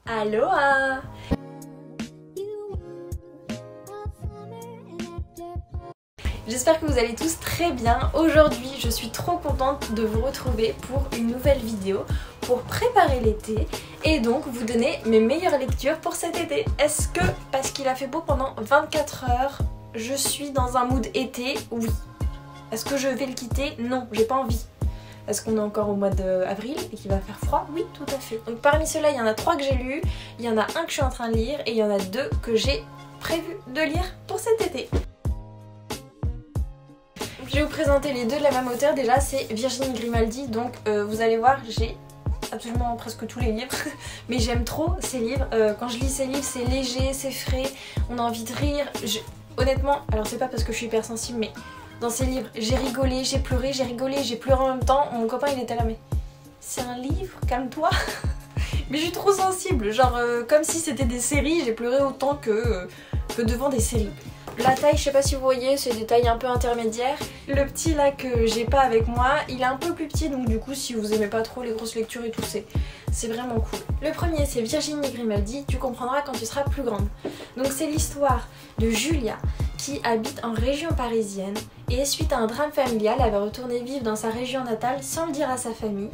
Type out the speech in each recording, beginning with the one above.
Aloha! J'espère que vous allez tous très bien. Aujourd'hui, je suis trop contente de vous retrouver pour une nouvelle vidéo pour préparer l'été et donc vous donner mes meilleures lectures pour cet été. Est-ce que, parce qu'il a fait beau pendant 24 heures, je suis dans un mood été? Oui. Est-ce que je vais le quitter? Non, j'ai pas envie. Est-ce qu'on est encore au mois d'avril et qu'il va faire froid? Oui, tout à fait. Donc parmi ceux-là, il y en a 3 que j'ai lus, il y en a un que je suis en train de lire et il y en a 2 que j'ai prévu de lire pour cet été. Je vais vous présenter les deux de la même auteure. Déjà, c'est Virginie Grimaldi, donc vous allez voir, j'ai absolument presque tous les livres, mais j'aime trop ces livres. Quand je lis ces livres, c'est léger, c'est frais, on a envie de rire. Honnêtement, alors c'est pas parce que je suis hypersensible, mais dans ces livres, j'ai rigolé, j'ai pleuré, j'ai rigolé, j'ai pleuré en même temps. Mon copain il était là, mais c'est un livre, calme-toi. Mais je suis trop sensible, genre comme si c'était des séries, j'ai pleuré autant que devant des séries. La taille, je sais pas si vous voyez, c'est des tailles un peu intermédiaires. Le petit là que j'ai pas avec moi, il est un peu plus petit, donc du coup si vous aimez pas trop les grosses lectures et tout, c'est vraiment cool. Le premier c'est Virginie Grimaldi, tu comprendras quand tu seras plus grande. Donc c'est l'histoire de Julia qui habite en région parisienne et suite à un drame familial, elle va retourner vivre dans sa région natale sans le dire à sa famille.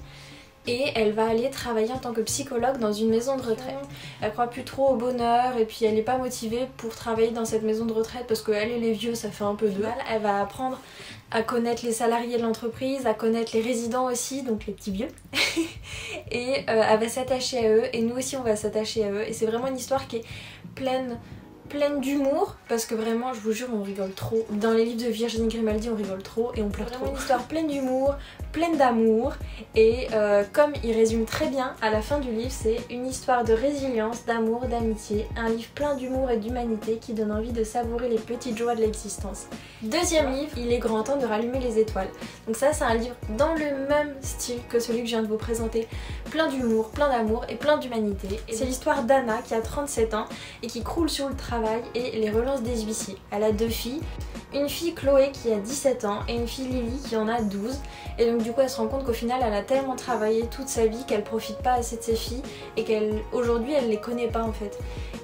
Et elle va aller travailler en tant que psychologue dans une maison de retraite. Elle croit plus trop au bonheur et puis elle n'est pas motivée pour travailler dans cette maison de retraite parce qu'elle et les vieux ça fait un peu de mal. Elle va apprendre à connaître les salariés de l'entreprise, à connaître les résidents aussi, donc les petits vieux. Et elle va s'attacher à eux et nous aussi on va s'attacher à eux. Et c'est vraiment une histoire qui est pleine d'humour parce que vraiment je vous jure on rigole trop. Dans les livres de Virginie Grimaldi on rigole trop et on pleure trop. Une histoire pleine d'humour, pleine d'amour et comme il résume très bien à la fin du livre, c'est une histoire de résilience, d'amour, d'amitié, un livre plein d'humour et d'humanité qui donne envie de savourer les petites joies de l'existence. Deuxième livre, il est grand temps de rallumer les étoiles. Donc ça c'est un livre dans le même style que celui que je viens de vous présenter, plein d'humour, plein d'amour et plein d'humanité. C'est l'histoire d'Anna qui a 37 ans et qui croule sur le travail et les relances des huissiers. Elle a 2 filles, une fille Chloé qui a 17 ans et une fille Lily qui en a 12 et donc du coup elle se rend compte qu'au final elle a tellement travaillé toute sa vie qu'elle profite pas assez de ses filles et qu'aujourd'hui elle les connaît pas en fait.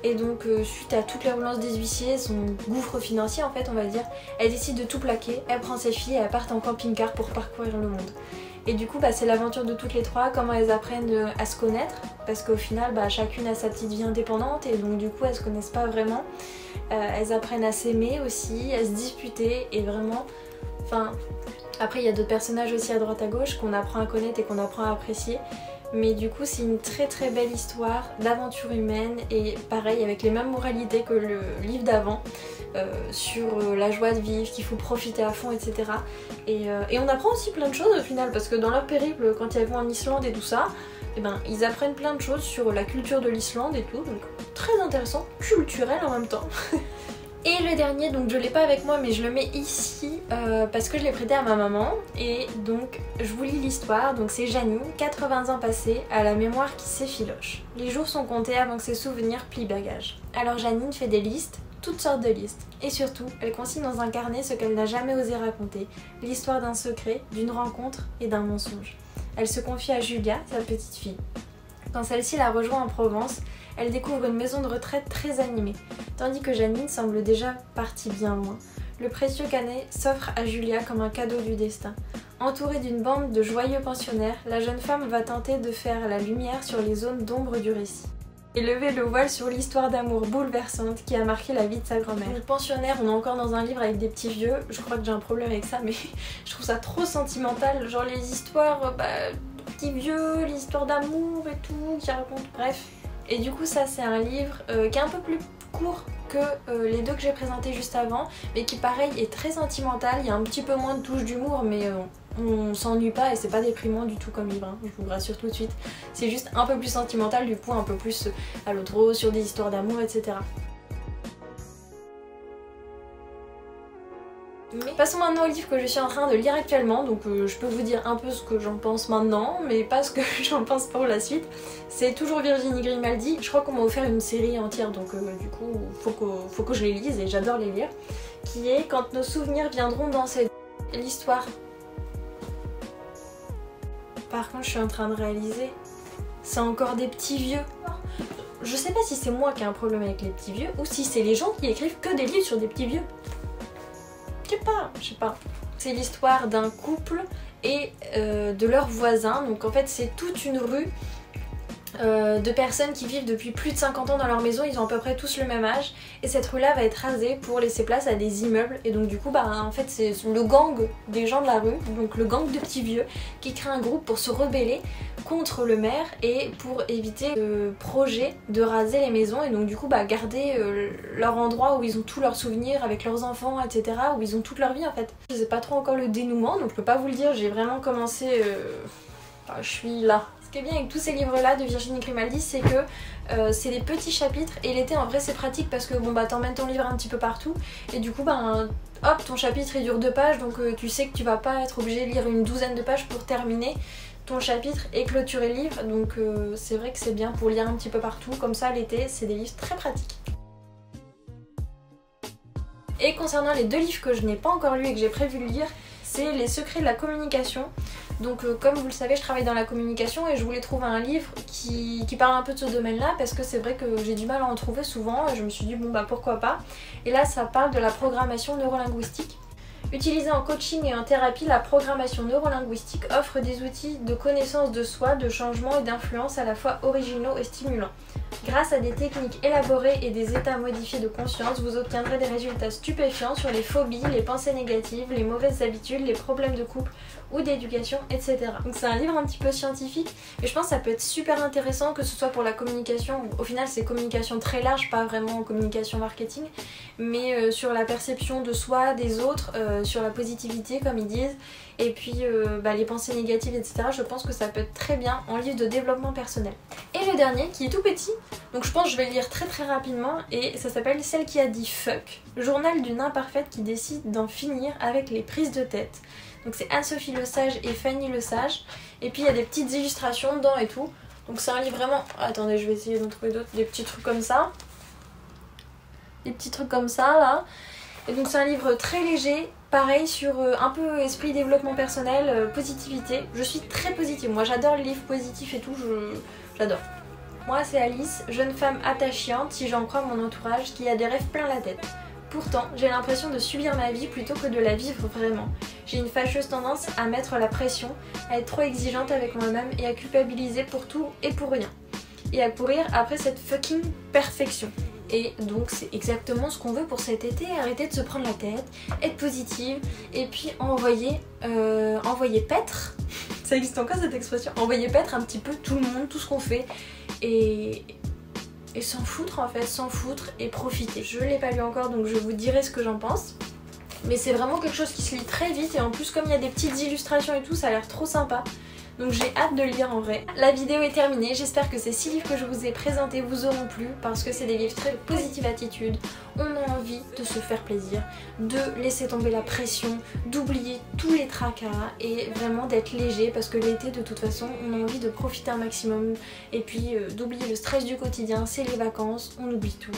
Et donc suite à toutes les relances des huissiers, son gouffre financier en fait on va dire, elle décide de tout plaquer, elle prend ses filles et elles partent en camping-car pour parcourir le monde. Et du coup c'est l'aventure de toutes les 3, comment elles apprennent à se connaître parce qu'au final chacune a sa petite vie indépendante et donc du coup elles se connaissent pas vraiment. Elles apprennent à s'aimer aussi, à se disputer et vraiment, enfin après il y a d'autres personnages aussi à droite à gauche qu'on apprend à connaître et qu'on apprend à apprécier. Mais du coup c'est une très belle histoire d'aventure humaine et pareil avec les mêmes moralités que le livre d'avant sur la joie de vivre, qu'il faut profiter à fond etc. Et on apprend aussi plein de choses au final parce que dans leur périple quand ils vont en Islande et tout ça, et ils apprennent plein de choses sur la culture de l'Islande et tout, donc très intéressant, culturel en même temps. Et le dernier, donc je l'ai pas avec moi mais je le mets ici parce que je l'ai prêté à ma maman et donc je vous lis l'histoire. Donc c'est Janine, 80 ans passés, à la mémoire qui s'effiloche. Les jours sont comptés avant que ses souvenirs plient bagages. Alors Janine fait des listes, toutes sortes de listes. Et surtout, elle consigne dans un carnet ce qu'elle n'a jamais osé raconter, l'histoire d'un secret, d'une rencontre et d'un mensonge. Elle se confie à Julia, sa petite fille. Quand celle-ci la rejoint en Provence, elle découvre une maison de retraite très animée, tandis que Janine semble déjà partie bien loin. Le précieux canet s'offre à Julia comme un cadeau du destin. Entourée d'une bande de joyeux pensionnaires, la jeune femme va tenter de faire la lumière sur les zones d'ombre du récit. Et lever le voile sur l'histoire d'amour bouleversante qui a marqué la vie de sa grand-mère. Le pensionnaire, on est encore dans un livre avec des petits vieux, je crois que j'ai un problème avec ça, mais je trouve ça trop sentimental, genre les histoires de petits vieux, les histoires d'amour et tout, qui racontent, bref. Et du coup ça c'est un livre qui est un peu plus court que les 2 que j'ai présentés juste avant, mais qui pareil est très sentimental, il y a un petit peu moins de touches d'humour mais on s'ennuie pas et c'est pas déprimant du tout comme livre, hein, je vous le rassure tout de suite. C'est juste un peu plus sentimental, du coup un peu plus à l'autre rose, sur des histoires d'amour etc. Mais passons maintenant au livre que je suis en train de lire actuellement, donc je peux vous dire un peu ce que j'en pense maintenant, mais pas ce que j'en pense pour la suite. C'est toujours Virginie Grimaldi, je crois qu'on m'a offert une série entière, donc du coup faut que je les lise et j'adore les lire, qui est Quand nos souvenirs viendront danser. L'histoire. Par contre je suis en train de réaliser, c'est encore des petits vieux. je sais pas si c'est moi qui ai un problème avec les petits vieux ou si c'est les gens qui écrivent que des livres sur des petits vieux. Je sais pas. C'est l'histoire d'un couple et de leurs voisins. Donc en fait c'est toute une rue de personnes qui vivent depuis plus de 50 ans dans leur maison, ils ont à peu près tous le même âge et cette rue là va être rasée pour laisser place à des immeubles et donc du coup en fait c'est le gang des gens de la rue, donc le gang de petits vieux qui crée un groupe pour se rebeller contre le maire et pour éviter le projet de raser les maisons et donc du coup garder leur endroit où ils ont tous leurs souvenirs avec leurs enfants, etc., où ils ont toute leur vie en fait. Je sais pas trop encore le dénouement donc je peux pas vous le dire, j'ai vraiment commencé... je suis là. Ce qui est bien avec tous ces livres-là de Virginie Grimaldi, c'est que c'est des petits chapitres et l'été en vrai c'est pratique parce que t'emmènes ton livre un petit peu partout et du coup hop ton chapitre il dure 2 pages donc tu sais que tu vas pas être obligé de lire une douzaine de pages pour terminer ton chapitre et clôturer le livre donc c'est vrai que c'est bien pour lire un petit peu partout comme ça l'été c'est des livres très pratiques. Et concernant les 2 livres que je n'ai pas encore lus et que j'ai prévu de lire, c'est Les secrets de la communication. Donc comme vous le savez je travaille dans la communication et je voulais trouver un livre qui parle un peu de ce domaine là parce que c'est vrai que j'ai du mal à en trouver souvent et je me suis dit pourquoi pas. Et là ça parle de la programmation neurolinguistique. Utilisée en coaching et en thérapie, la programmation neurolinguistique offre des outils de connaissance de soi, de changement et d'influence à la fois originaux et stimulants. Grâce à des techniques élaborées et des états modifiés de conscience, vous obtiendrez des résultats stupéfiants sur les phobies, les pensées négatives, les mauvaises habitudes, les problèmes de couple ou d'éducation, etc. Donc c'est un livre un petit peu scientifique, mais je pense que ça peut être super intéressant que ce soit pour la communication. Au final c'est communication très large, pas vraiment communication marketing, mais sur la perception de soi, des autres, sur la positivité comme ils disent, et puis les pensées négatives, etc. Je pense que ça peut être très bien en livre de développement personnel. Et le dernier qui est tout petit, donc je pense que je vais le lire très rapidement, et ça s'appelle Celle qui a dit fuck, journal d'une imparfaite qui décide d'en finir avec les prises de tête. Donc c'est Anne-Sophie Lesage et Fanny Lesage, et puis il y a des petites illustrations dedans et tout. Donc c'est un livre vraiment... Attendez, je vais essayer d'en trouver d'autres, des petits trucs comme ça. Des petits trucs comme ça là. Et donc c'est un livre très léger, pareil sur un peu esprit développement personnel, positivité. Je suis très positive, moi j'adore les livres positifs et tout, j'adore. Moi c'est Alice, jeune femme attachante, si j'en crois mon entourage, qui a des rêves plein la tête. Pourtant, j'ai l'impression de subir ma vie plutôt que de la vivre vraiment. J'ai une fâcheuse tendance à mettre la pression, à être trop exigeante avec moi-même et à culpabiliser pour tout et pour rien. Et à courir après cette fucking perfection. Et donc c'est exactement ce qu'on veut pour cet été, arrêter de se prendre la tête, être positive et puis envoyer paître, ça existe encore cette expression, envoyer paître un petit peu tout le monde, tout ce qu'on fait et s'en foutre en fait, s'en foutre et profiter. Je l'ai pas lu encore donc je vous dirai ce que j'en pense. Mais c'est vraiment quelque chose qui se lit très vite et en plus comme il y a des petites illustrations et tout, ça a l'air trop sympa. Donc j'ai hâte de le lire en vrai. La vidéo est terminée, j'espère que ces 6 livres que je vous ai présentés vous auront plu parce que c'est des livres très positive attitude. On a envie de se faire plaisir, de laisser tomber la pression, d'oublier tous les tracas et vraiment d'être léger parce que l'été de toute façon on a envie de profiter un maximum et puis d'oublier le stress du quotidien, c'est les vacances, on oublie tout.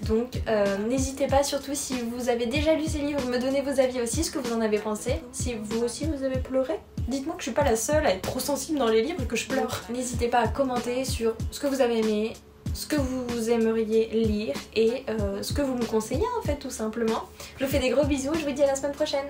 Donc n'hésitez pas, surtout si vous avez déjà lu ces livres, me donnez vos avis aussi, ce que vous en avez pensé. Si vous aussi vous avez pleuré, dites-moi que je suis pas la seule à être trop sensible dans les livres et que je pleure. N'hésitez pas à commenter sur ce que vous avez aimé, ce que vous aimeriez lire et ce que vous me conseillez en fait tout simplement. Je vous fais des gros bisous, je vous dis à la semaine prochaine.